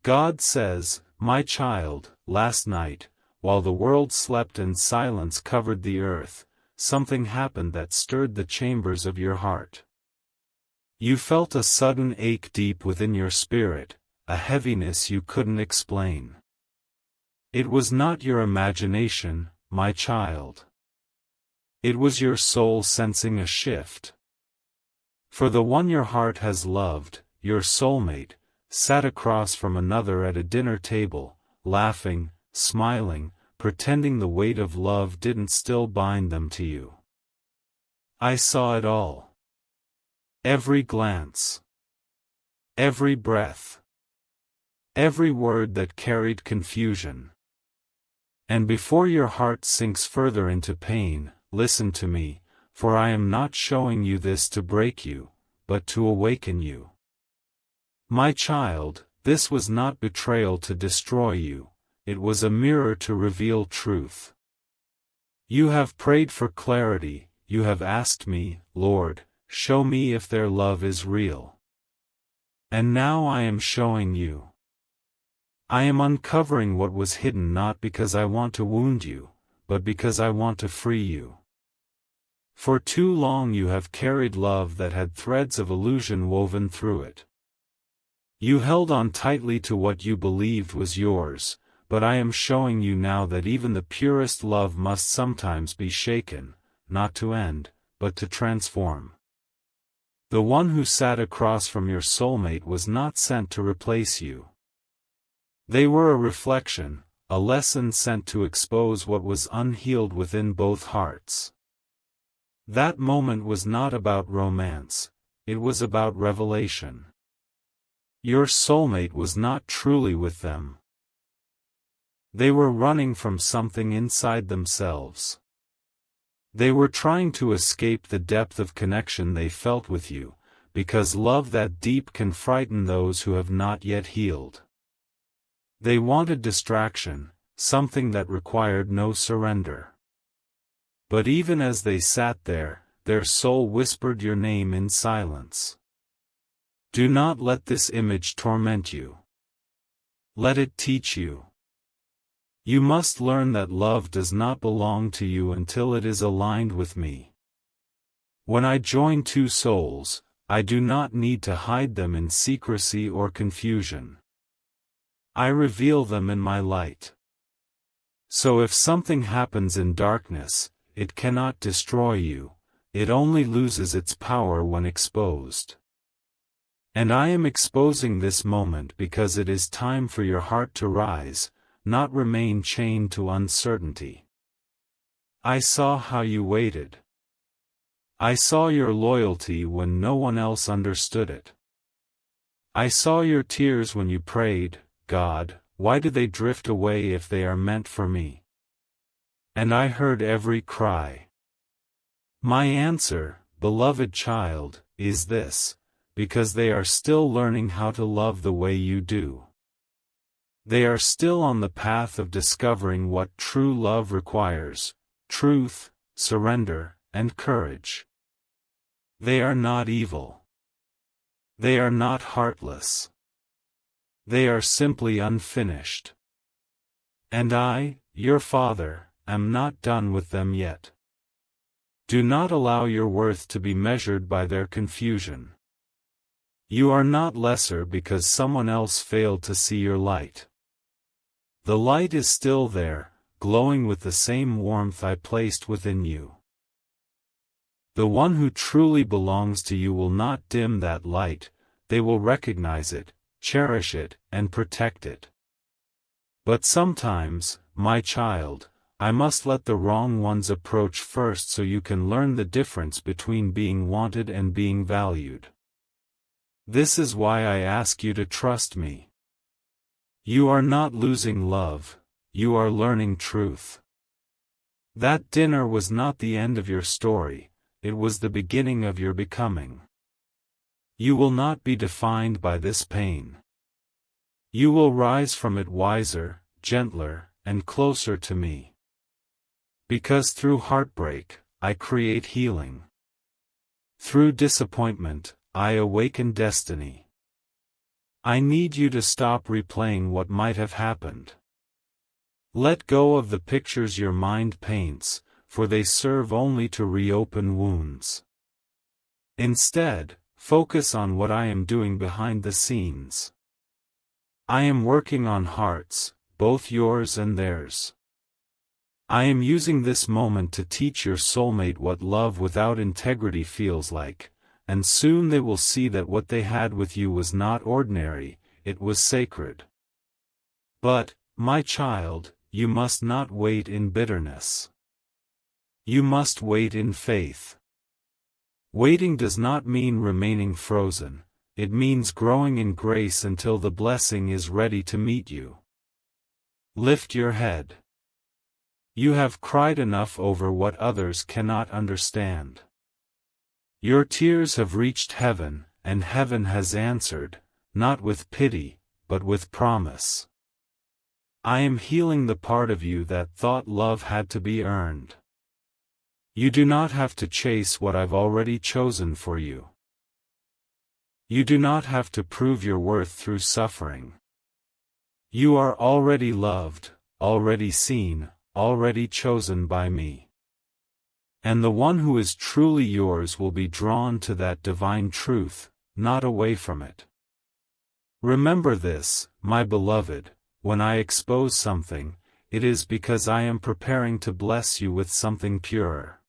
God says, "My child, last night, while the world slept and silence covered the earth, something happened that stirred the chambers of your heart. You felt a sudden ache deep within your spirit, a heaviness you couldn't explain. It was not your imagination, my child. It was your soul sensing a shift. For the one your heart has loved, your soulmate, sat across from another at a dinner table, laughing, smiling, pretending the weight of love didn't still bind them to you. I saw it all. Every glance. Every breath. Every word that carried confusion. And before your heart sinks further into pain, listen to me, for I am not showing you this to break you, but to awaken you. My child, this was not betrayal to destroy you, it was a mirror to reveal truth. You have prayed for clarity, you have asked me, Lord, show me if their love is real. And now I am showing you. I am uncovering what was hidden not because I want to wound you, but because I want to free you. For too long you have carried love that had threads of illusion woven through it. You held on tightly to what you believed was yours, but I am showing you now that even the purest love must sometimes be shaken, not to end, but to transform. The one who sat across from your soulmate was not sent to replace you. They were a reflection, a lesson sent to expose what was unhealed within both hearts. That moment was not about romance, it was about revelation. Your soulmate was not truly with them. They were running from something inside themselves. They were trying to escape the depth of connection they felt with you, because love that deep can frighten those who have not yet healed. They wanted distraction, something that required no surrender. But even as they sat there, their soul whispered your name in silence. Do not let this image torment you. Let it teach you. You must learn that love does not belong to you until it is aligned with me. When I join two souls, I do not need to hide them in secrecy or confusion. I reveal them in my light. So if something happens in darkness, it cannot destroy you, it only loses its power when exposed. And I am exposing this moment because it is time for your heart to rise, not remain chained to uncertainty. I saw how you waited. I saw your loyalty when no one else understood it. I saw your tears when you prayed, God, why do they drift away if they are meant for me? And I heard every cry. My answer, beloved child, is this, because they are still learning how to love the way you do. They are still on the path of discovering what true love requires: truth, surrender, and courage. They are not evil. They are not heartless. They are simply unfinished. And I, your Father, am not done with them yet. Do not allow your worth to be measured by their confusion. You are not lesser because someone else failed to see your light. The light is still there, glowing with the same warmth I placed within you. The one who truly belongs to you will not dim that light, they will recognize it, cherish it, and protect it. But sometimes, my child, I must let the wrong ones approach first so you can learn the difference between being wanted and being valued. This is why I ask you to trust me. You are not losing love, you are learning truth. That dinner was not the end of your story, it was the beginning of your becoming. You will not be defined by this pain. You will rise from it wiser, gentler, and closer to me. Because through heartbreak, I create healing. Through disappointment, I awaken destiny. I need you to stop replaying what might have happened. Let go of the pictures your mind paints, for they serve only to reopen wounds. Instead, focus on what I am doing behind the scenes. I am working on hearts, both yours and theirs. I am using this moment to teach your soulmate what love without integrity feels like, and soon they will see that what they had with you was not ordinary, it was sacred. But, my child, you must not wait in bitterness. You must wait in faith. Waiting does not mean remaining frozen, it means growing in grace until the blessing is ready to meet you. Lift your head. You have cried enough over what others cannot understand. Your tears have reached heaven, and heaven has answered, not with pity, but with promise. I am healing the part of you that thought love had to be earned. You do not have to chase what I've already chosen for you. You do not have to prove your worth through suffering. You are already loved, already seen, already chosen by me. And the one who is truly yours will be drawn to that divine truth, not away from it. Remember this, my beloved, when I expose something, it is because I am preparing to bless you with something purer.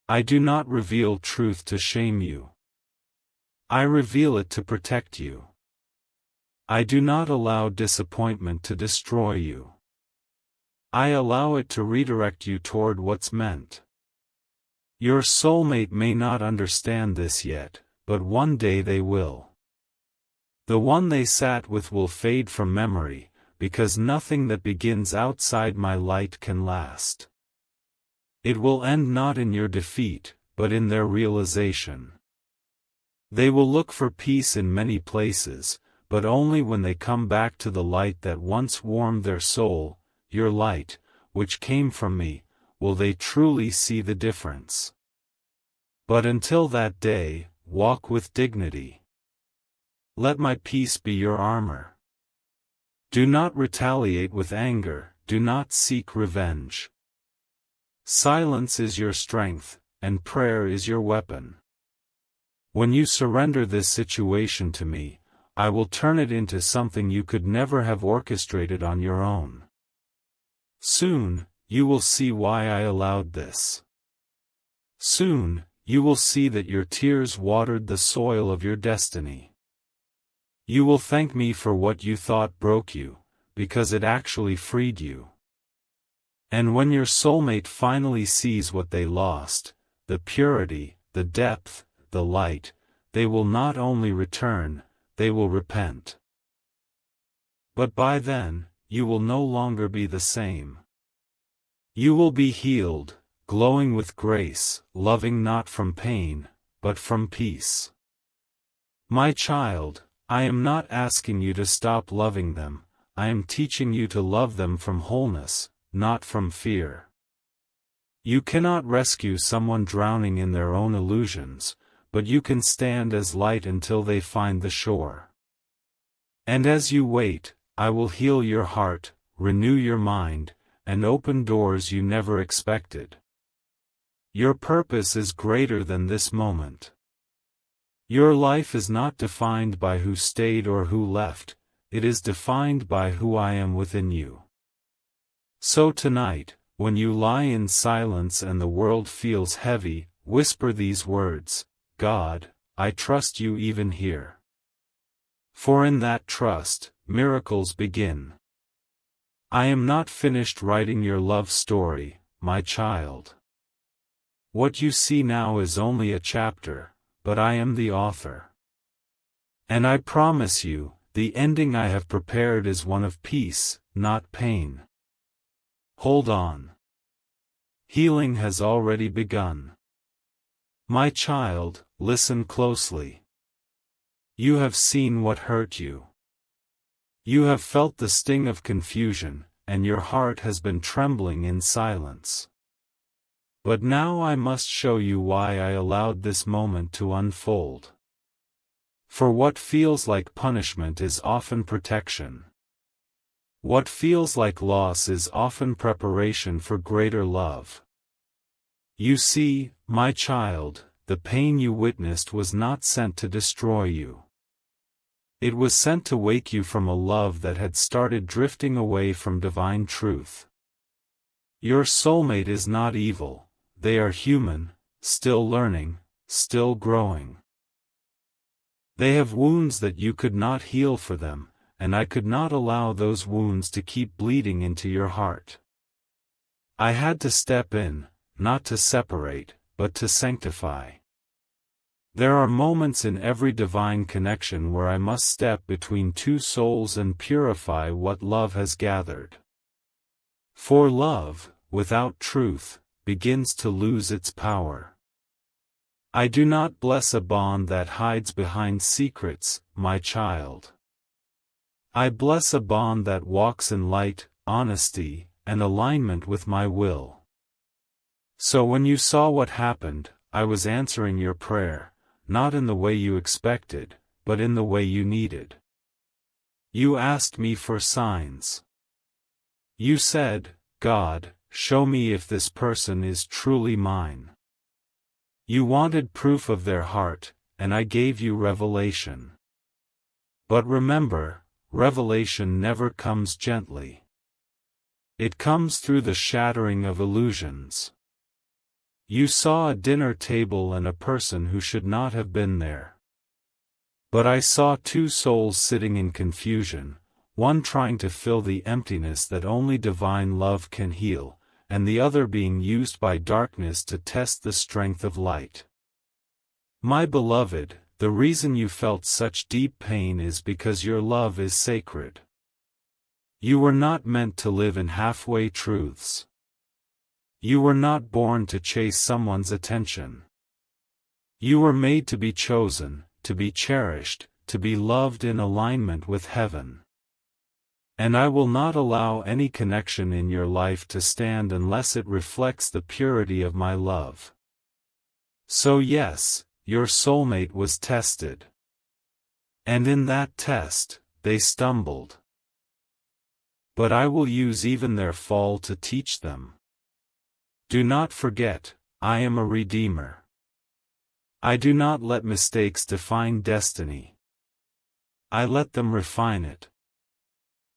I do not reveal truth to shame you. I reveal it to protect you. I do not allow disappointment to destroy you. I allow it to redirect you toward what's meant. Your soulmate may not understand this yet, but one day they will. The one they sat with will fade from memory, because nothing that begins outside my light can last. It will end not in your defeat, but in their realization. They will look for peace in many places, but only when they come back to the light that once warmed their soul, your light, which came from me, will they truly see the difference. But until that day, walk with dignity. Let my peace be your armor. Do not retaliate with anger, do not seek revenge. Silence is your strength, and prayer is your weapon. When you surrender this situation to me, I will turn it into something you could never have orchestrated on your own. Soon, you will see why I allowed this. Soon, you will see that your tears watered the soil of your destiny. You will thank me for what you thought broke you, because it actually freed you. And when your soulmate finally sees what they lost, the purity, the depth, the light, they will not only return, they will repent. But by then, you will no longer be the same. You will be healed, glowing with grace, loving not from pain, but from peace. My child, I am not asking you to stop loving them, I am teaching you to love them from wholeness, not from fear. You cannot rescue someone drowning in their own illusions, but you can stand as light until they find the shore. And as you wait, I will heal your heart, renew your mind, and open doors you never expected. Your purpose is greater than this moment. Your life is not defined by who stayed or who left, it is defined by who I am within you. So tonight, when you lie in silence and the world feels heavy, whisper these words, God, I trust you even here. For in that trust, miracles begin. I am not finished writing your love story, my child. What you see now is only a chapter, but I am the author. And I promise you, the ending I have prepared is one of peace, not pain. Hold on. Healing has already begun. My child, listen closely. You have seen what hurt you. You have felt the sting of confusion, and your heart has been trembling in silence. But now I must show you why I allowed this moment to unfold. For what feels like punishment is often protection. What feels like loss is often preparation for greater love. You see, my child, the pain you witnessed was not sent to destroy you. It was sent to wake you from a love that had started drifting away from divine truth. Your soulmate is not evil, they are human, still learning, still growing. They have wounds that you could not heal for them, and I could not allow those wounds to keep bleeding into your heart. I had to step in, not to separate, but to sanctify. There are moments in every divine connection where I must step between two souls and purify what love has gathered. For love, without truth, begins to lose its power. I do not bless a bond that hides behind secrets, my child. I bless a bond that walks in light, honesty, and alignment with my will. So when you saw what happened, I was answering your prayer, not in the way you expected, but in the way you needed. You asked me for signs. You said, God, show me if this person is truly mine. You wanted proof of their heart, and I gave you revelation. But remember, revelation never comes gently. It comes through the shattering of illusions. You saw a dinner table and a person who should not have been there. But I saw two souls sitting in confusion, one trying to fill the emptiness that only divine love can heal, and the other being used by darkness to test the strength of light. My beloved, the reason you felt such deep pain is because your love is sacred. You were not meant to live in halfway truths. You were not born to chase someone's attention. You were made to be chosen, to be cherished, to be loved in alignment with heaven. And I will not allow any connection in your life to stand unless it reflects the purity of my love. So yes, your soulmate was tested. And in that test, they stumbled. But I will use even their fall to teach them. Do not forget, I am a redeemer. I do not let mistakes define destiny. I let them refine it.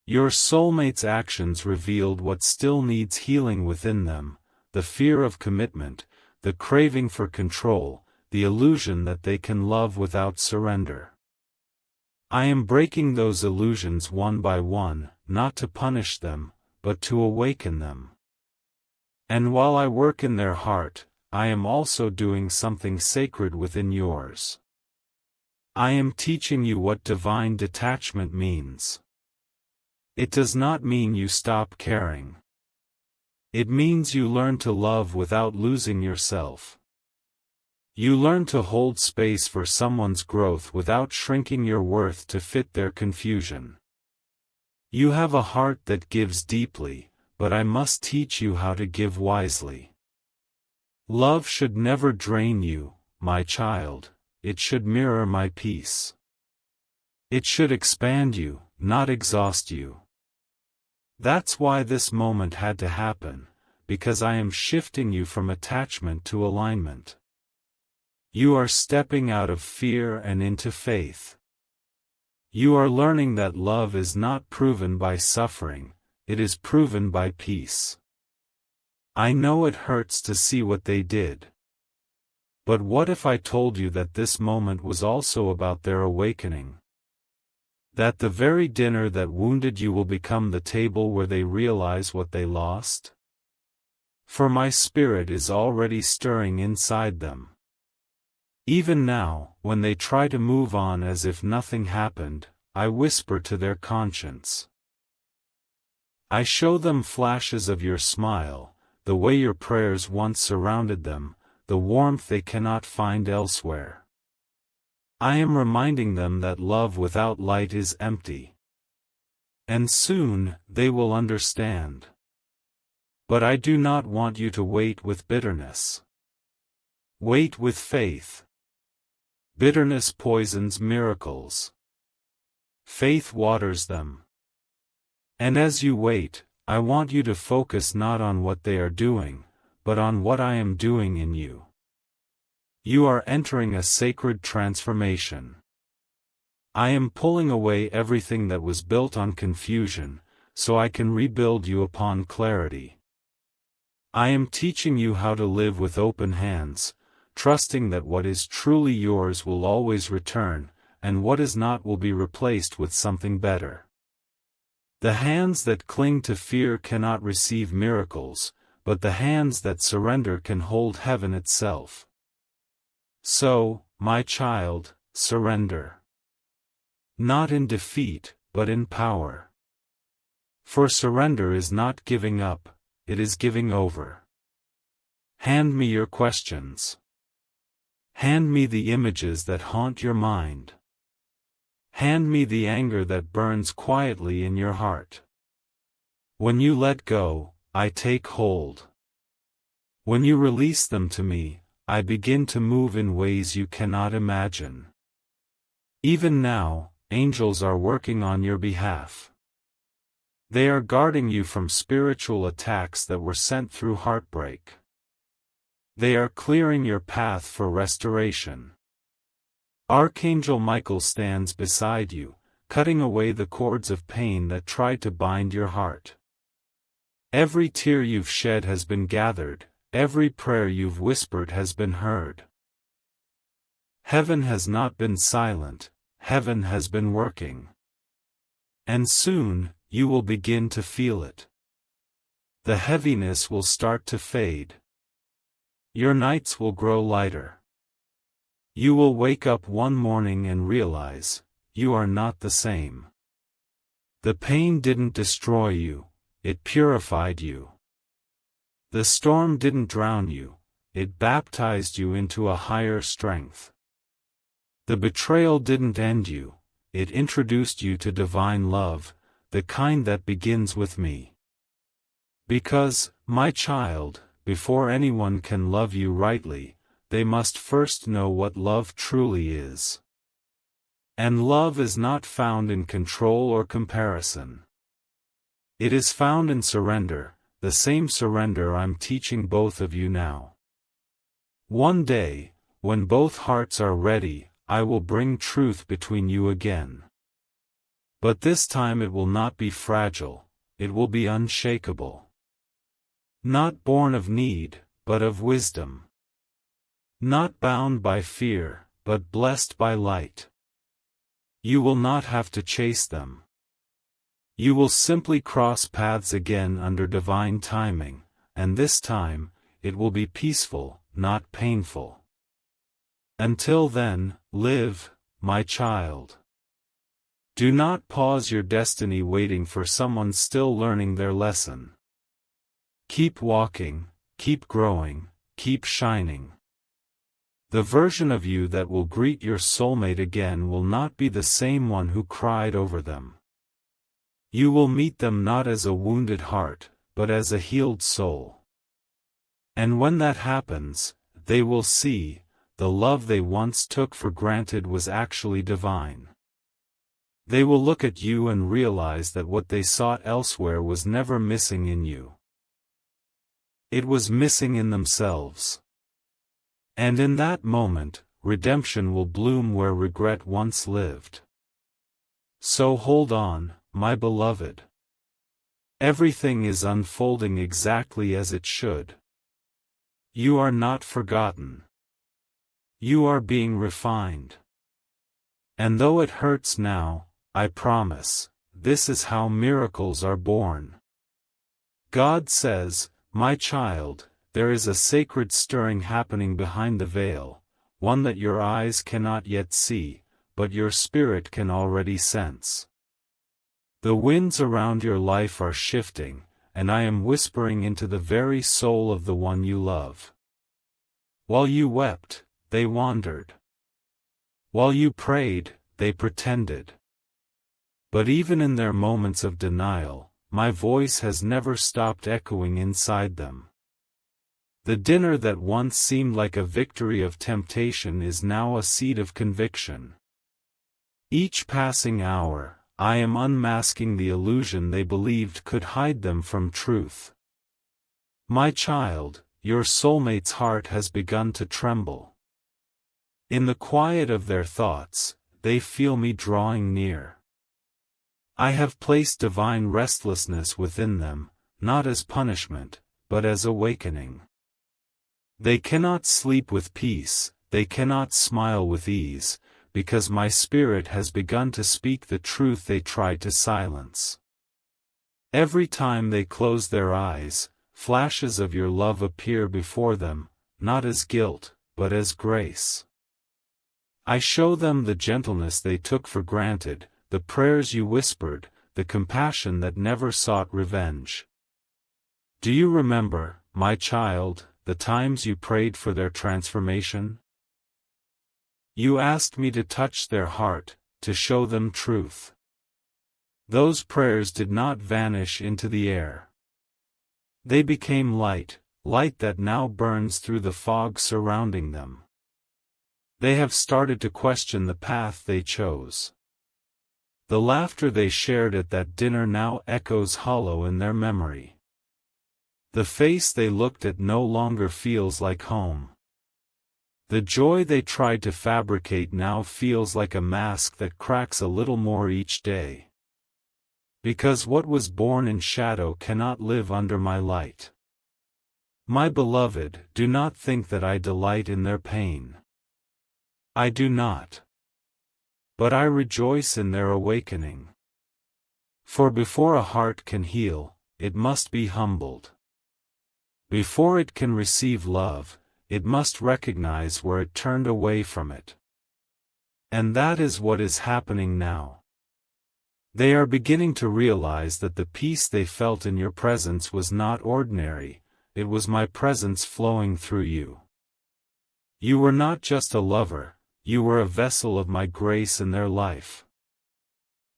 Your soulmate's actions revealed what still needs healing within them, the fear of commitment, the craving for control, the illusion that they can love without surrender. I am breaking those illusions one by one, not to punish them, but to awaken them. And while I work in their heart, I am also doing something sacred within yours. I am teaching you what divine detachment means. It does not mean you stop caring. It means you learn to love without losing yourself. You learn to hold space for someone's growth without shrinking your worth to fit their confusion. You have a heart that gives deeply, but I must teach you how to give wisely. Love should never drain you, my child, it should mirror my peace. It should expand you, not exhaust you. That's why this moment had to happen, because I am shifting you from attachment to alignment. You are stepping out of fear and into faith. You are learning that love is not proven by suffering, it is proven by peace. I know it hurts to see what they did. But what if I told you that this moment was also about their awakening? That the very dinner that wounded you will become the table where they realize what they lost? For my spirit is already stirring inside them. Even now, when they try to move on as if nothing happened, I whisper to their conscience. I show them flashes of your smile, the way your prayers once surrounded them, the warmth they cannot find elsewhere. I am reminding them that love without light is empty. And soon, they will understand. But I do not want you to wait with bitterness. Wait with faith. Bitterness poisons miracles. Faith waters them. And as you wait, I want you to focus not on what they are doing, but on what I am doing in you. You are entering a sacred transformation. I am pulling away everything that was built on confusion, so I can rebuild you upon clarity. I am teaching you how to live with open hands, trusting that what is truly yours will always return, and what is not will be replaced with something better. The hands that cling to fear cannot receive miracles, but the hands that surrender can hold heaven itself. So, my child, surrender. Not in defeat, but in power. For surrender is not giving up, it is giving over. Hand me your questions. Hand me the images that haunt your mind. Hand me the anger that burns quietly in your heart. When you let go, I take hold. When you release them to me, I begin to move in ways you cannot imagine. Even now, angels are working on your behalf. They are guarding you from spiritual attacks that were sent through heartbreak. They are clearing your path for restoration. Archangel Michael stands beside you, cutting away the cords of pain that tried to bind your heart. Every tear you've shed has been gathered, every prayer you've whispered has been heard. Heaven has not been silent, heaven has been working. And soon, you will begin to feel it. The heaviness will start to fade. Your nights will grow lighter. You will wake up one morning and realize, you are not the same. The pain didn't destroy you, it purified you. The storm didn't drown you, it baptized you into a higher strength. The betrayal didn't end you, it introduced you to divine love, the kind that begins with me. Because, my child, before anyone can love you rightly, they must first know what love truly is. And love is not found in control or comparison. It is found in surrender, the same surrender I'm teaching both of you now. One day, when both hearts are ready, I will bring truth between you again. But this time it will not be fragile, it will be unshakable. Not born of need, but of wisdom. Not bound by fear, but blessed by light. You will not have to chase them. You will simply cross paths again under divine timing, and this time, it will be peaceful, not painful. Until then, live, my child. Do not pause your destiny waiting for someone still learning their lesson. Keep walking, keep growing, keep shining. The version of you that will greet your soulmate again will not be the same one who cried over them. You will meet them not as a wounded heart, but as a healed soul. And when that happens, they will see, the love they once took for granted was actually divine. They will look at you and realize that what they sought elsewhere was never missing in you. It was missing in themselves. And in that moment, redemption will bloom where regret once lived. So hold on, my beloved. Everything is unfolding exactly as it should. You are not forgotten. You are being refined. And though it hurts now, I promise, this is how miracles are born. God says, my child, there is a sacred stirring happening behind the veil, one that your eyes cannot yet see, but your spirit can already sense. The winds around your life are shifting, and I am whispering into the very soul of the one you love. While you wept, they wandered. While you prayed, they pretended. But even in their moments of denial, my voice has never stopped echoing inside them. The dinner that once seemed like a victory of temptation is now a seed of conviction. Each passing hour, I am unmasking the illusion they believed could hide them from truth. My child, your soulmate's heart has begun to tremble. In the quiet of their thoughts, they feel me drawing near. I have placed divine restlessness within them, not as punishment, but as awakening. They cannot sleep with peace, they cannot smile with ease, because my spirit has begun to speak the truth they tried to silence. Every time they close their eyes, flashes of your love appear before them, not as guilt, but as grace. I show them the gentleness they took for granted, the prayers you whispered, the compassion that never sought revenge. Do you remember, my child, the times you prayed for their transformation? You asked me to touch their heart, to show them truth. Those prayers did not vanish into the air. They became light, light that now burns through the fog surrounding them. They have started to question the path they chose. The laughter they shared at that dinner now echoes hollow in their memory. The face they looked at no longer feels like home. The joy they tried to fabricate now feels like a mask that cracks a little more each day. Because what was born in shadow cannot live under my light. My beloved, do not think that I delight in their pain. I do not. But I rejoice in their awakening. For before a heart can heal, it must be humbled. Before it can receive love, it must recognize where it turned away from it. And that is what is happening now. They are beginning to realize that the peace they felt in your presence was not ordinary, it was my presence flowing through you. You were not just a lover, you were a vessel of my grace in their life.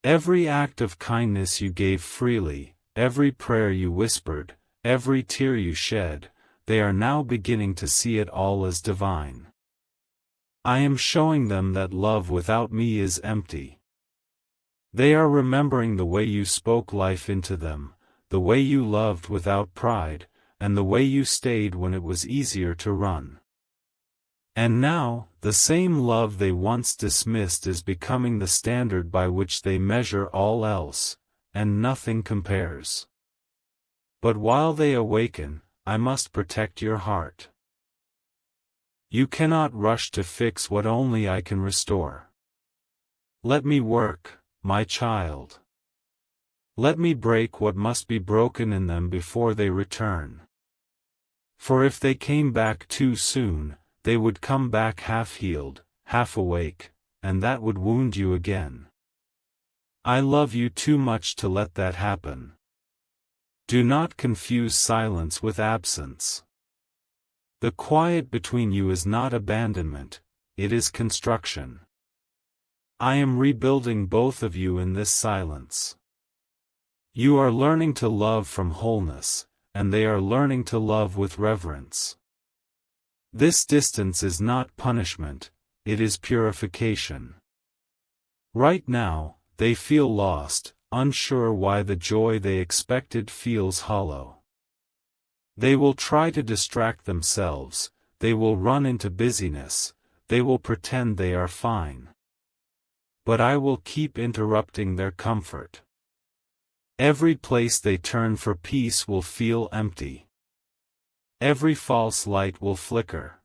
Every act of kindness you gave freely, every prayer you whispered, every tear you shed, they are now beginning to see it all as divine. I am showing them that love without me is empty. They are remembering the way you spoke life into them, the way you loved without pride, and the way you stayed when it was easier to run. And now, the same love they once dismissed is becoming the standard by which they measure all else, and nothing compares. But while they awaken, I must protect your heart. You cannot rush to fix what only I can restore. Let me work, my child. Let me break what must be broken in them before they return. For if they came back too soon, they would come back half-healed, half-awake, and that would wound you again. I love you too much to let that happen. Do not confuse silence with absence. The quiet between you is not abandonment, it is construction. I am rebuilding both of you in this silence. You are learning to love from wholeness, and they are learning to love with reverence. This distance is not punishment, it is purification. Right now, they feel lost, unsure why the joy they expected feels hollow. They will try to distract themselves, they will run into busyness, they will pretend they are fine. But I will keep interrupting their comfort. Every place they turn for peace will feel empty. Every false light will flicker.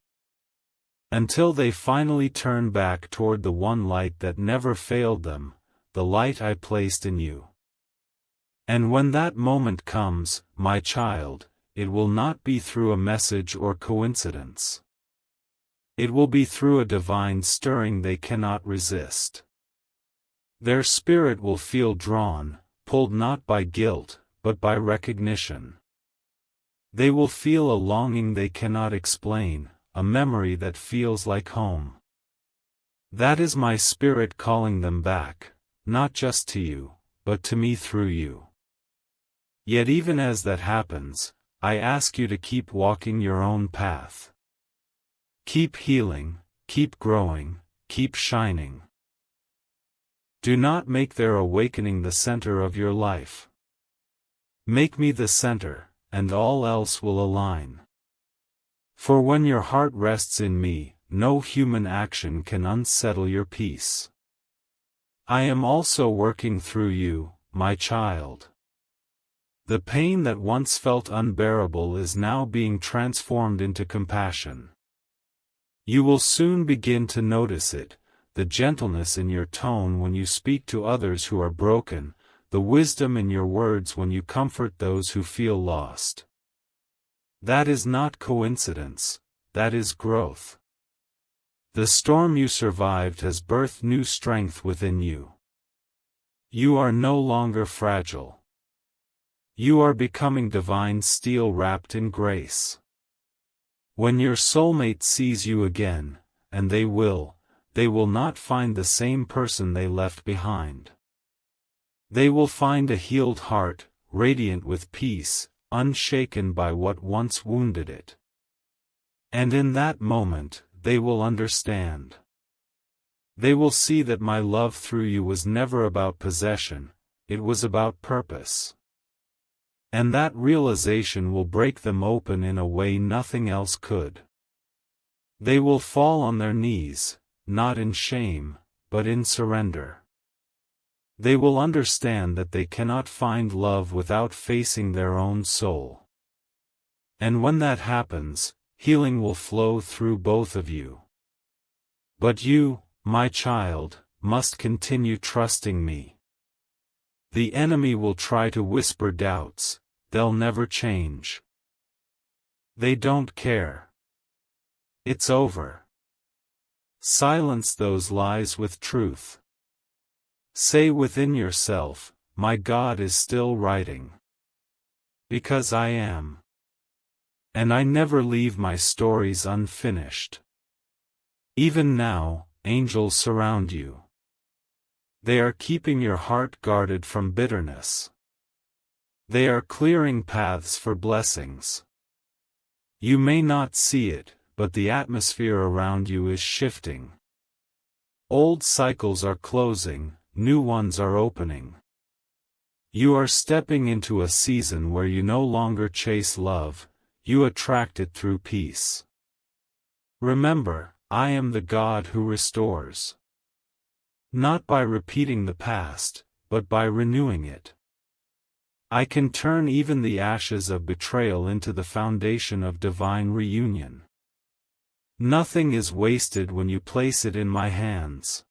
Until they finally turn back toward the one light that never failed them, the light I placed in you. And when that moment comes, my child, it will not be through a message or coincidence. It will be through a divine stirring they cannot resist. Their spirit will feel drawn, pulled not by guilt, but by recognition. They will feel a longing they cannot explain, a memory that feels like home. That is my spirit calling them back, not just to you, but to me through you. Yet even as that happens, I ask you to keep walking your own path. Keep healing, keep growing, keep shining. Do not make their awakening the center of your life. Make me the center, and all else will align. For when your heart rests in me, no human action can unsettle your peace. I am also working through you, my child. The pain that once felt unbearable is now being transformed into compassion. You will soon begin to notice it, the gentleness in your tone when you speak to others who are broken, the wisdom in your words when you comfort those who feel lost. That is not coincidence, that is growth. The storm you survived has birthed new strength within you. You are no longer fragile. You are becoming divine steel wrapped in grace. When your soulmate sees you again, and they will not find the same person they left behind. They will find a healed heart, radiant with peace, unshaken by what once wounded it. And in that moment, they will understand. They will see that my love through you was never about possession, it was about purpose. And that realization will break them open in a way nothing else could. They will fall on their knees, not in shame, but in surrender. They will understand that they cannot find love without facing their own soul. And when that happens, healing will flow through both of you. But you, my child, must continue trusting me. The enemy will try to whisper doubts, they'll never change. They don't care. It's over. Silence those lies with truth. Say within yourself, my God is still writing. Because I am. And I never leave my stories unfinished. Even now, angels surround you. They are keeping your heart guarded from bitterness. They are clearing paths for blessings. You may not see it, but the atmosphere around you is shifting. Old cycles are closing, new ones are opening. You are stepping into a season where you no longer chase love, you attract it through peace. Remember, I am the God who restores. Not by repeating the past, but by renewing it. I can turn even the ashes of betrayal into the foundation of divine reunion. Nothing is wasted when you place it in my hands.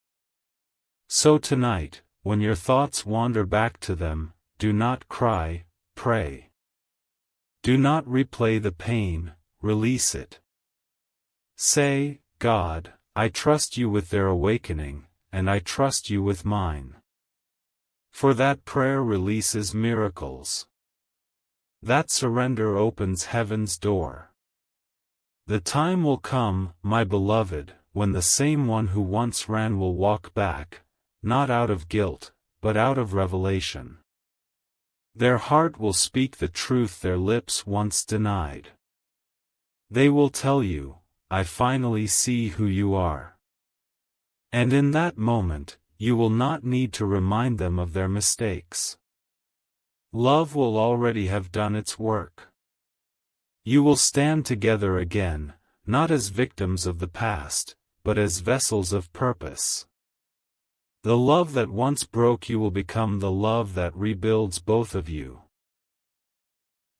So tonight, when your thoughts wander back to them, do not cry, pray. Do not replay the pain, release it. Say, God, I trust you with their awakening, and I trust you with mine. For that prayer releases miracles. That surrender opens heaven's door. The time will come, my beloved, when the same one who once ran will walk back, not out of guilt, but out of revelation. Their heart will speak the truth their lips once denied. They will tell you, I finally see who you are. And in that moment, you will not need to remind them of their mistakes. Love will already have done its work. You will stand together again, not as victims of the past, but as vessels of purpose. The love that once broke you will become the love that rebuilds both of you.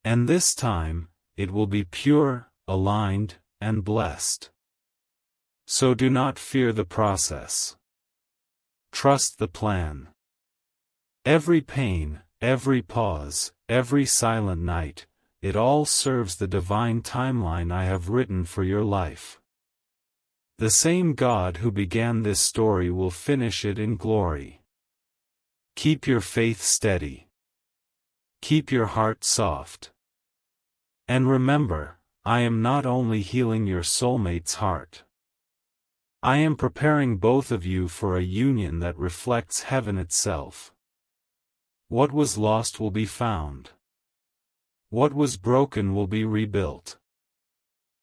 And this time, it will be pure, aligned, and blessed. So do not fear the process. Trust the plan. Every pain, every pause, every silent night, it all serves the divine timeline I have written for your life. The same God who began this story will finish it in glory. Keep your faith steady. Keep your heart soft. And remember, I am not only healing your soulmate's heart. I am preparing both of you for a union that reflects heaven itself. What was lost will be found. What was broken will be rebuilt.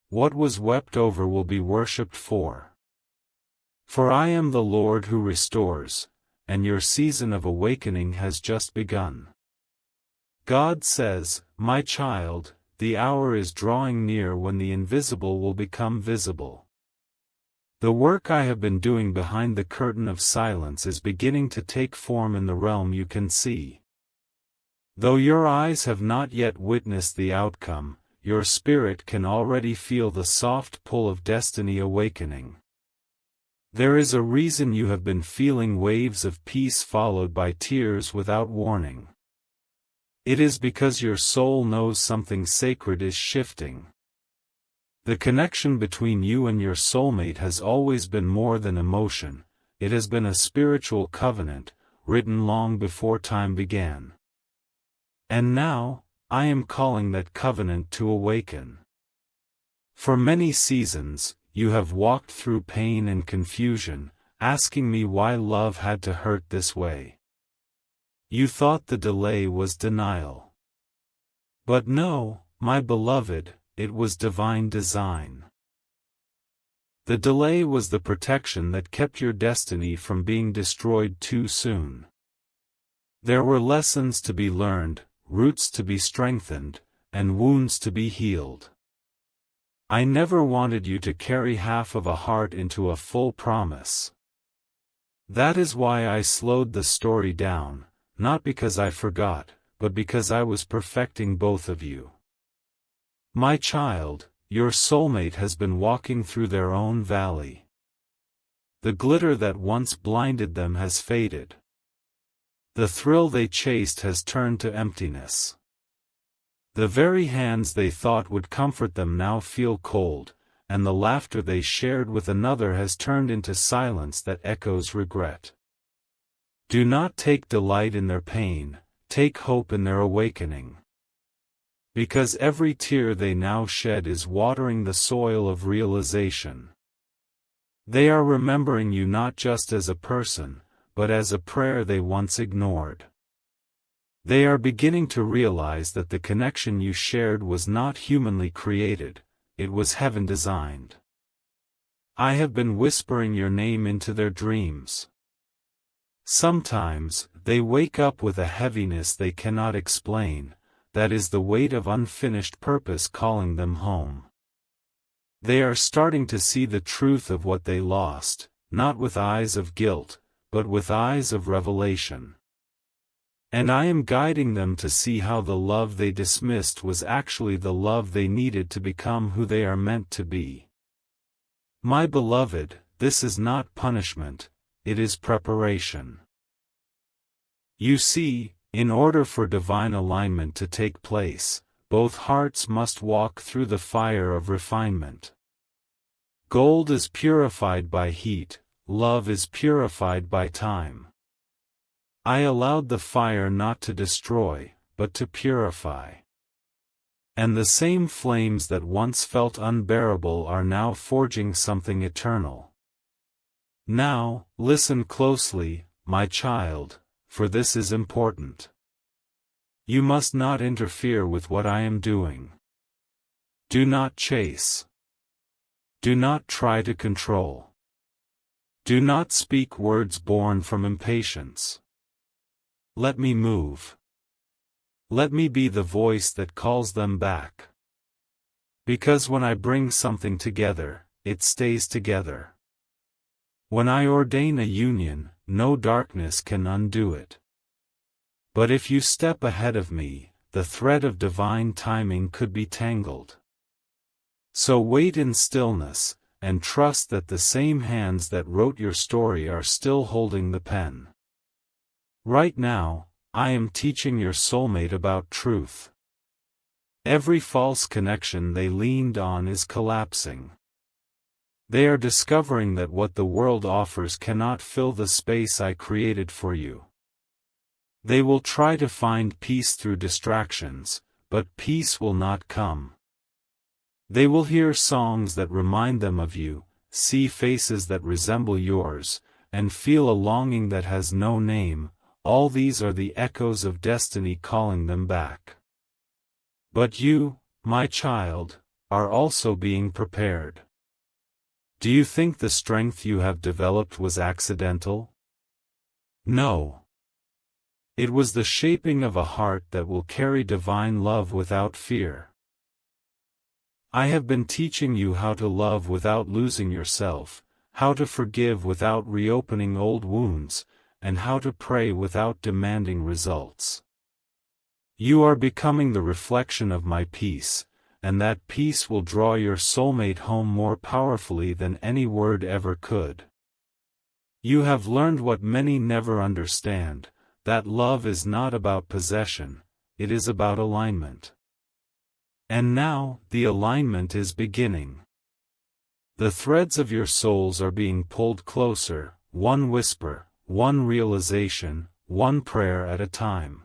What was wept over will be worshipped for. For I am the Lord who restores, and your season of awakening has just begun. God says, my child, the hour is drawing near when the invisible will become visible. The work I have been doing behind the curtain of silence is beginning to take form in the realm you can see. Though your eyes have not yet witnessed the outcome, your spirit can already feel the soft pull of destiny awakening. There is a reason you have been feeling waves of peace followed by tears without warning. It is because your soul knows something sacred is shifting. The connection between you and your soulmate has always been more than emotion, it has been a spiritual covenant, written long before time began. And now, I am calling that covenant to awaken. For many seasons, you have walked through pain and confusion, asking me why love had to hurt this way. You thought the delay was denial. But no, my beloved, it was divine design. The delay was the protection that kept your destiny from being destroyed too soon. There were lessons to be learned, roots to be strengthened, and wounds to be healed. I never wanted you to carry half of a heart into a full promise. That is why I slowed the story down, not because I forgot, but because I was perfecting both of you. My child, your soulmate has been walking through their own valley. The glitter that once blinded them has faded. The thrill they chased has turned to emptiness. The very hands they thought would comfort them now feel cold, and the laughter they shared with another has turned into silence that echoes regret. Do not take delight in their pain, take hope in their awakening. Because every tear they now shed is watering the soil of realization. They are remembering you not just as a person, but as a prayer they once ignored. They are beginning to realize that the connection you shared was not humanly created, it was heaven designed. I have been whispering your name into their dreams. Sometimes, they wake up with a heaviness they cannot explain, that is the weight of unfinished purpose calling them home. They are starting to see the truth of what they lost, not with eyes of guilt, but with eyes of revelation. And I am guiding them to see how the love they dismissed was actually the love they needed to become who they are meant to be. My beloved, this is not punishment, it is preparation. You see, in order for divine alignment to take place, both hearts must walk through the fire of refinement. Gold is purified by heat, love is purified by time. I allowed the fire not to destroy, but to purify. And the same flames that once felt unbearable are now forging something eternal. Now, listen closely, my child, for this is important. You must not interfere with what I am doing. Do not chase. Do not try to control. Do not speak words born from impatience. Let me move. Let me be the voice that calls them back. Because when I bring something together, it stays together. When I ordain a union, no darkness can undo it. But if you step ahead of me, the thread of divine timing could be tangled. So wait in stillness, and trust that the same hands that wrote your story are still holding the pen. Right now, I am teaching your soulmate about truth. Every false connection they leaned on is collapsing. They are discovering that what the world offers cannot fill the space I created for you. They will try to find peace through distractions, but peace will not come. They will hear songs that remind them of you, see faces that resemble yours, and feel a longing that has no name. All these are the echoes of destiny calling them back. But you, my child, are also being prepared. Do you think the strength you have developed was accidental? No. It was the shaping of a heart that will carry divine love without fear. I have been teaching you how to love without losing yourself, how to forgive without reopening old wounds, and how to pray without demanding results. You are becoming the reflection of my peace, and that peace will draw your soulmate home more powerfully than any word ever could. You have learned what many never understand, that love is not about possession, it is about alignment. And now, the alignment is beginning. The threads of your souls are being pulled closer, one whisper, one realization, one prayer at a time.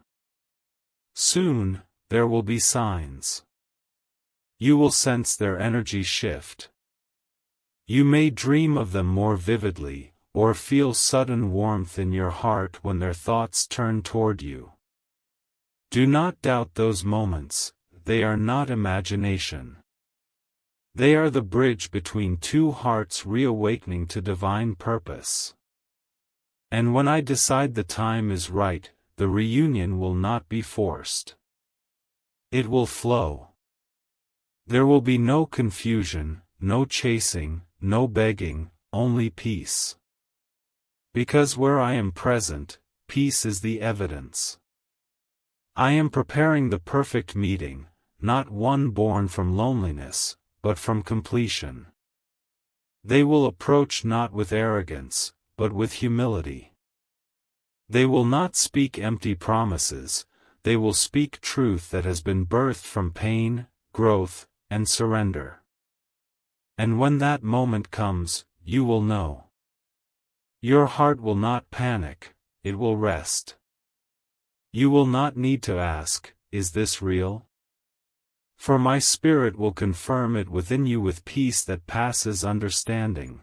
Soon, there will be signs. You will sense their energy shift. You may dream of them more vividly, or feel sudden warmth in your heart when their thoughts turn toward you. Do not doubt those moments, they are not imagination. They are the bridge between two hearts reawakening to divine purpose. And when I decide the time is right, the reunion will not be forced. It will flow. There will be no confusion, no chasing, no begging, only peace. Because where I am present, peace is the evidence. I am preparing the perfect meeting, not one born from loneliness, but from completion. They will approach not with arrogance, but with humility. They will not speak empty promises, they will speak truth that has been birthed from pain, growth, and surrender. And when that moment comes, you will know. Your heart will not panic, it will rest. You will not need to ask, is this real? For my spirit will confirm it within you with peace that passes understanding.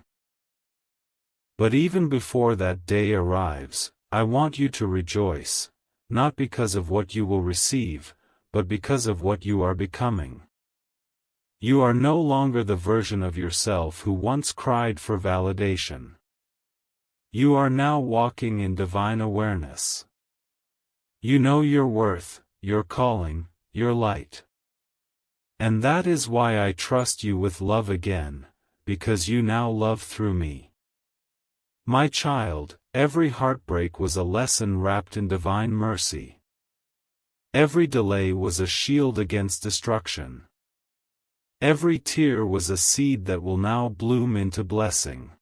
But even before that day arrives, I want you to rejoice, not because of what you will receive, but because of what you are becoming. You are no longer the version of yourself who once cried for validation. You are now walking in divine awareness. You know your worth, your calling, your light. And that is why I trust you with love again, because you now love through me. My child, every heartbreak was a lesson wrapped in divine mercy. Every delay was a shield against destruction. Every tear was a seed that will now bloom into blessing.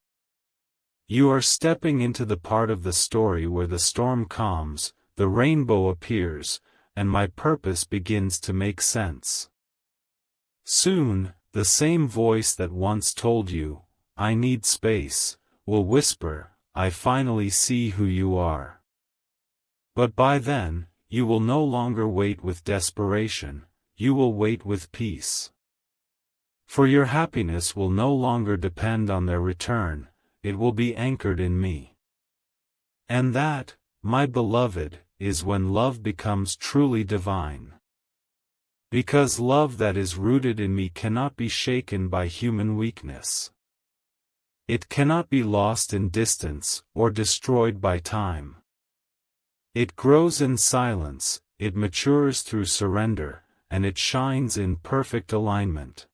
You are stepping into the part of the story where the storm calms, the rainbow appears, and my purpose begins to make sense. Soon, the same voice that once told you, I need space, will whisper, I finally see who you are. But by then, you will no longer wait with desperation, you will wait with peace. For your happiness will no longer depend on their return, it will be anchored in me. And that, my beloved, is when love becomes truly divine. Because love that is rooted in me cannot be shaken by human weakness. It cannot be lost in distance, or destroyed by time. It grows in silence, it matures through surrender, and it shines in perfect alignment.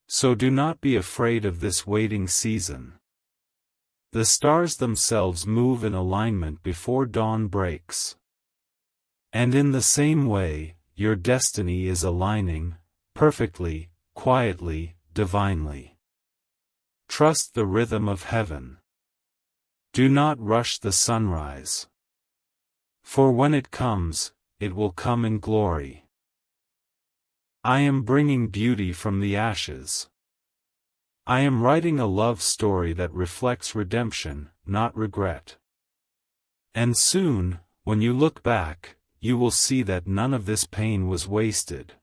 So do not be afraid of this waiting season. The stars themselves move in alignment before dawn breaks. And in the same way, your destiny is aligning, perfectly, quietly, divinely. Trust the rhythm of heaven. Do not rush the sunrise. For when it comes, it will come in glory. I am bringing beauty from the ashes. I am writing a love story that reflects redemption, not regret. And soon, when you look back, you will see that none of this pain was wasted.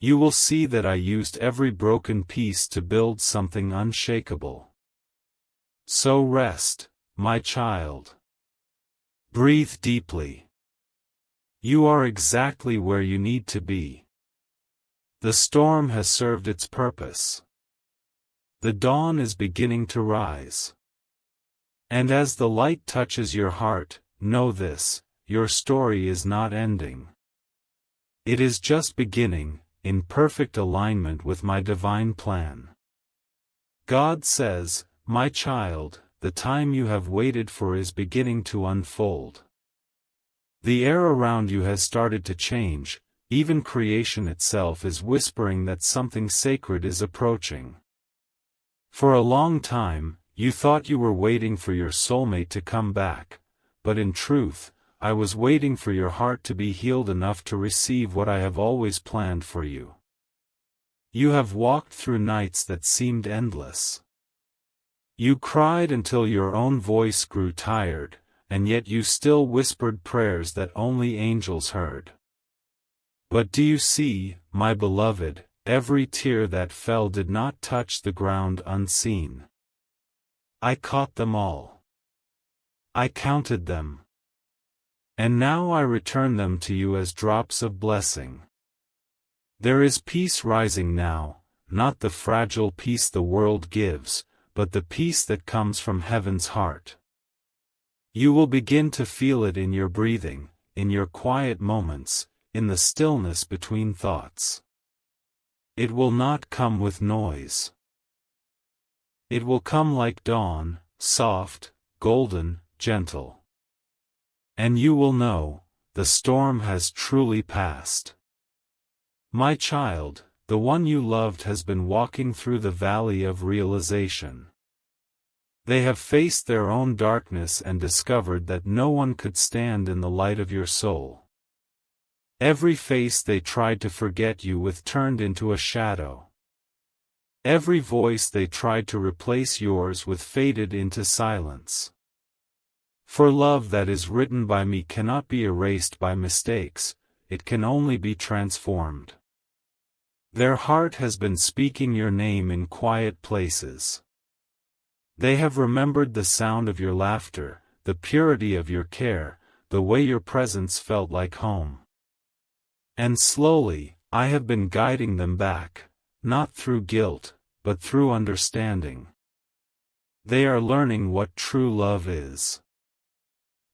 You will see that I used every broken piece to build something unshakable. So rest, my child. Breathe deeply. You are exactly where you need to be. The storm has served its purpose. The dawn is beginning to rise. And as the light touches your heart, know this: your story is not ending. It is just beginning, in perfect alignment with my divine plan. God says, "My child, the time you have waited for is beginning to unfold." The air around you has started to change, even creation itself is whispering that something sacred is approaching. For a long time, you thought you were waiting for your soulmate to come back, but in truth, I was waiting for your heart to be healed enough to receive what I have always planned for you. You have walked through nights that seemed endless. You cried until your own voice grew tired, and yet you still whispered prayers that only angels heard. But do you see, my beloved, every tear that fell did not touch the ground unseen. I caught them all. I counted them. And now I return them to you as drops of blessing. There is peace rising now, not the fragile peace the world gives, but the peace that comes from heaven's heart. You will begin to feel it in your breathing, in your quiet moments, in the stillness between thoughts. It will not come with noise. It will come like dawn, soft, golden, gentle. And you will know, the storm has truly passed. My child, the one you loved has been walking through the valley of realization. They have faced their own darkness and discovered that no one could stand in the light of your soul. Every face they tried to forget you with turned into a shadow. Every voice they tried to replace yours with faded into silence. For love that is written by me cannot be erased by mistakes, it can only be transformed. Their heart has been speaking your name in quiet places. They have remembered the sound of your laughter, the purity of your care, the way your presence felt like home. And slowly, I have been guiding them back, not through guilt, but through understanding. They are learning what true love is.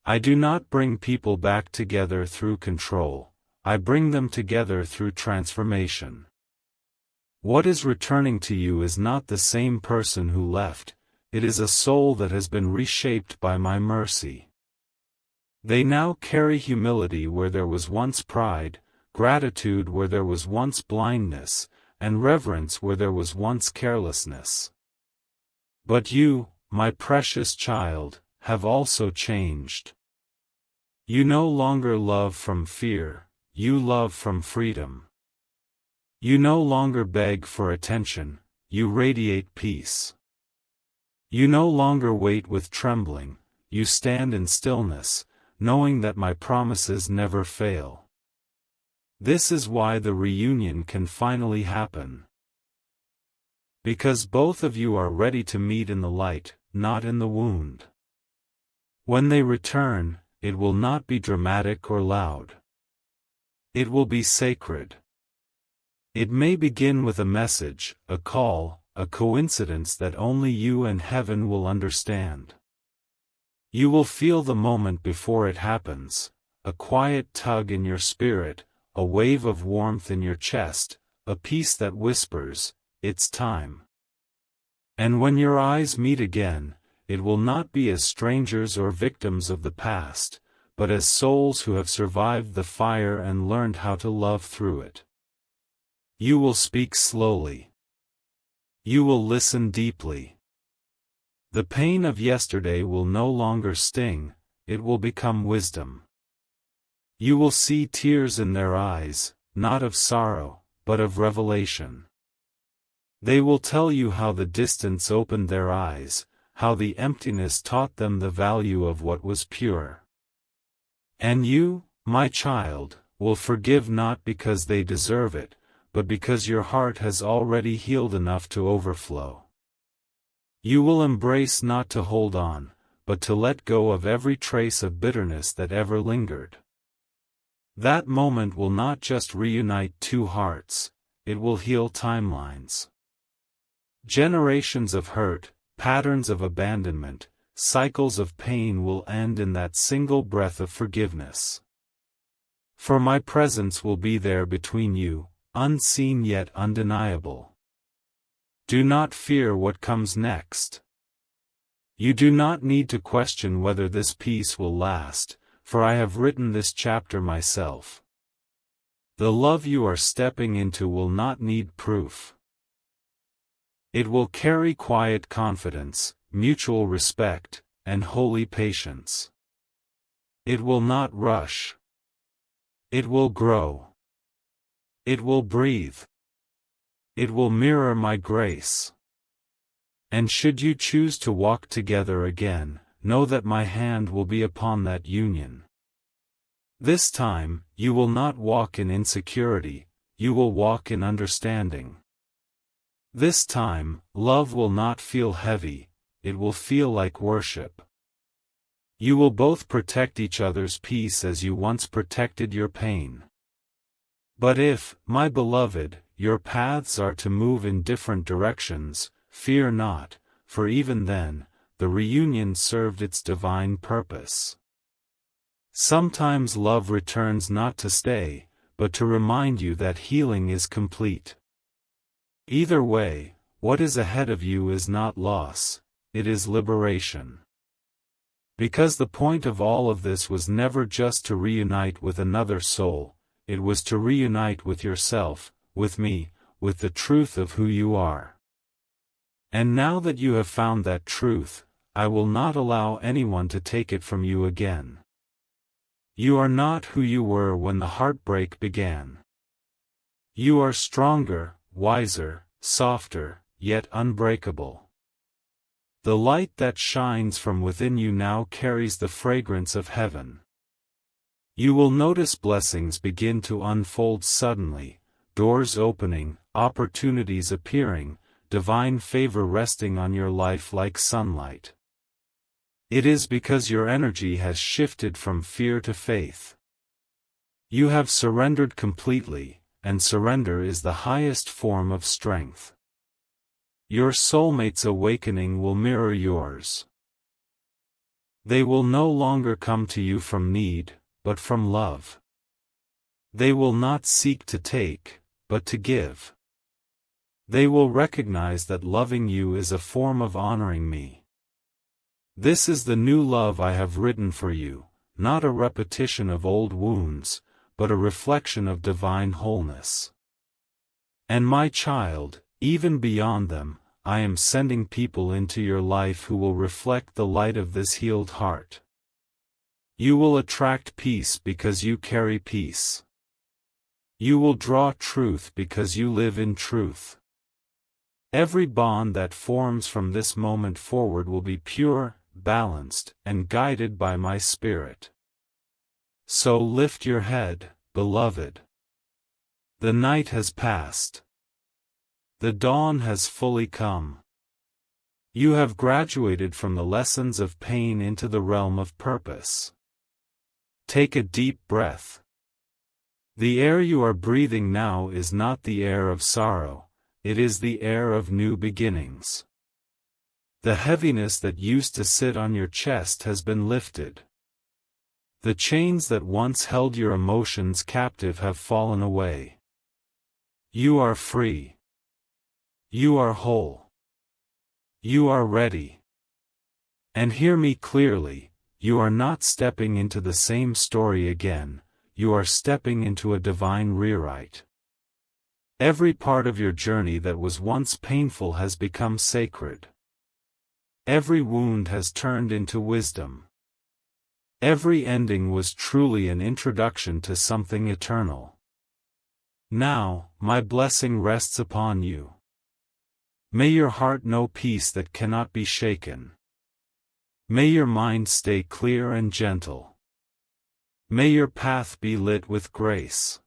I do not bring people back together through control, I bring them together through transformation. What is returning to you is not the same person who left, it is a soul that has been reshaped by my mercy. They now carry humility where there was once pride, gratitude where there was once blindness, and reverence where there was once carelessness. But you, my precious child, have also changed. You no longer love from fear, you love from freedom. You no longer beg for attention, you radiate peace. You no longer wait with trembling, you stand in stillness, knowing that my promises never fail. This is why the reunion can finally happen. Because both of you are ready to meet in the light, not in the wound. When they return, it will not be dramatic or loud. It will be sacred. It may begin with a message, a call, a coincidence that only you and heaven will understand. You will feel the moment before it happens, a quiet tug in your spirit, a wave of warmth in your chest, a peace that whispers, "It's time." And when your eyes meet again, it will not be as strangers or victims of the past, but as souls who have survived the fire and learned how to love through it. You will speak slowly. You will listen deeply. The pain of yesterday will no longer sting, it will become wisdom. You will see tears in their eyes, not of sorrow, but of revelation. They will tell you how the distance opened their eyes, how the emptiness taught them the value of what was pure. And you, my child, will forgive not because they deserve it, but because your heart has already healed enough to overflow. You will embrace not to hold on, but to let go of every trace of bitterness that ever lingered. That moment will not just reunite two hearts, it will heal timelines. Generations of hurt, patterns of abandonment, cycles of pain will end in that single breath of forgiveness. For my presence will be there between you, unseen yet undeniable. Do not fear what comes next. You do not need to question whether this peace will last, for I have written this chapter myself. The love you are stepping into will not need proof. It will carry quiet confidence, mutual respect, and holy patience. It will not rush. It will grow. It will breathe. It will mirror my grace. And should you choose to walk together again, know that my hand will be upon that union. This time, you will not walk in insecurity, you will walk in understanding. This time, love will not feel heavy, it will feel like worship. You will both protect each other's peace as you once protected your pain. But if, my beloved, your paths are to move in different directions, fear not, for even then, the reunion served its divine purpose. Sometimes love returns not to stay, but to remind you that healing is complete. Either way, what is ahead of you is not loss, it is liberation. Because the point of all of this was never just to reunite with another soul, it was to reunite with yourself, with me, with the truth of who you are. And now that you have found that truth, I will not allow anyone to take it from you again. You are not who you were when the heartbreak began. You are stronger, wiser, softer, yet unbreakable. The light that shines from within you now carries the fragrance of heaven. You will notice blessings begin to unfold suddenly, doors opening, opportunities appearing, divine favor resting on your life like sunlight. It is because your energy has shifted from fear to faith. You have surrendered completely, and surrender is the highest form of strength. Your soulmate's awakening will mirror yours. They will no longer come to you from need, but from love. They will not seek to take, but to give. They will recognize that loving you is a form of honoring me. This is the new love I have written for you, not a repetition of old wounds, but a reflection of divine wholeness. And my child, even beyond them, I am sending people into your life who will reflect the light of this healed heart. You will attract peace because you carry peace. You will draw truth because you live in truth. Every bond that forms from this moment forward will be pure, balanced, and guided by my spirit. So lift your head, beloved. The night has passed. The dawn has fully come. You have graduated from the lessons of pain into the realm of purpose. Take a deep breath. The air you are breathing now is not the air of sorrow, it is the air of new beginnings. The heaviness that used to sit on your chest has been lifted. The chains that once held your emotions captive have fallen away. You are free. You are whole. You are ready. And hear me clearly, you are not stepping into the same story again, you are stepping into a divine rewrite. Every part of your journey that was once painful has become sacred. Every wound has turned into wisdom. Every ending was truly an introduction to something eternal. Now, my blessing rests upon you. May your heart know peace that cannot be shaken. May your mind stay clear and gentle. May your path be lit with grace.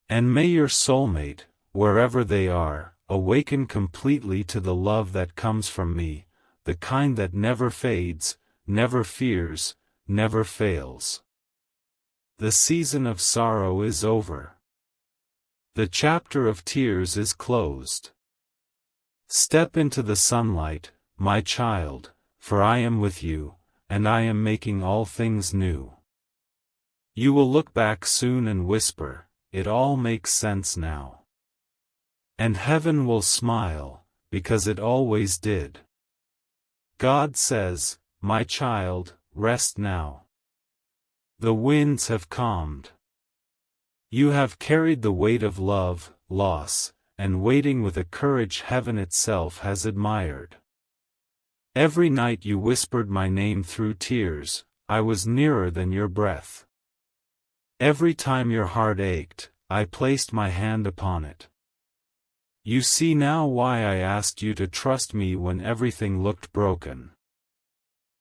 And may your soulmate, wherever they are, awaken completely to the love that comes from me, the kind that never fades, never fears, never fails. The season of sorrow is over. The chapter of tears is closed. Step into the sunlight, my child, for I am with you, and I am making all things new. You will look back soon and whisper, it all makes sense now. And heaven will smile, because it always did. God says, my child, rest now. The winds have calmed. You have carried the weight of love, loss, and waiting with a courage heaven itself has admired. Every night you whispered my name through tears, I was nearer than your breath. Every time your heart ached, I placed my hand upon it. You see now why I asked you to trust me when everything looked broken.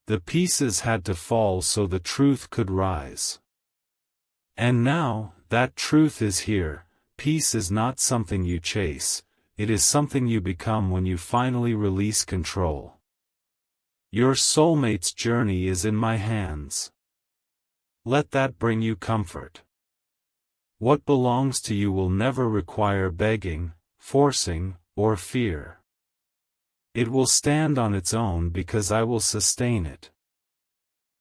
The pieces had to fall so the truth could rise. And now, that truth is here. Peace is not something you chase, it is something you become when you finally release control. Your soulmate's journey is in my hands. Let that bring you comfort. What belongs to you will never require begging, forcing, or fear. It will stand on its own because I will sustain it.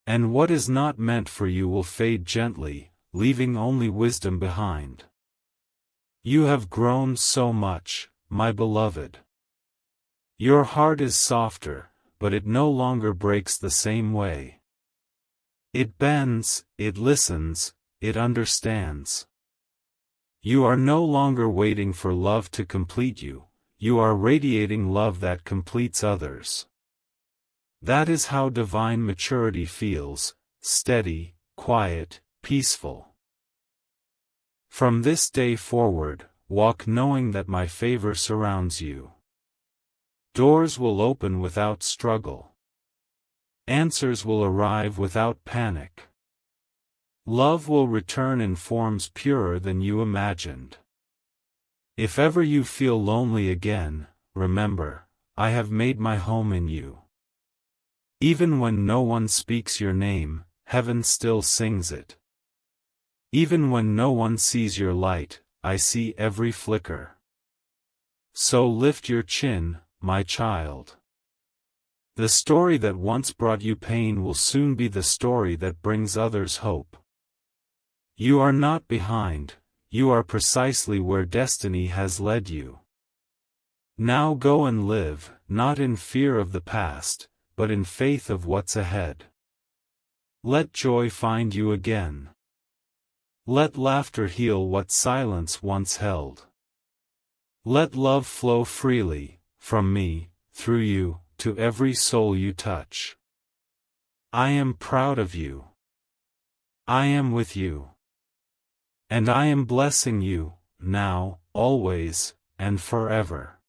And what is not meant for you will fade gently, leaving only wisdom behind. You have grown so much, my beloved. Your heart is softer, but it no longer breaks the same way. It bends, it listens, it understands. You are no longer waiting for love to complete you, you are radiating love that completes others. That is how divine maturity feels, steady, quiet, peaceful. From this day forward, walk knowing that my favor surrounds you. Doors will open without struggle. Answers will arrive without panic. Love will return in forms purer than you imagined. If ever you feel lonely again, remember, I have made my home in you. Even when no one speaks your name, heaven still sings it. Even when no one sees your light, I see every flicker. So lift your chin, my child. The story that once brought you pain will soon be the story that brings others hope. You are not behind, you are precisely where destiny has led you. Now go and live, not in fear of the past, but in faith of what's ahead. Let joy find you again. Let laughter heal what silence once held. Let love flow freely, from me, through you, to every soul you touch. I am proud of you. I am with you. And I am blessing you, now, always, and forever.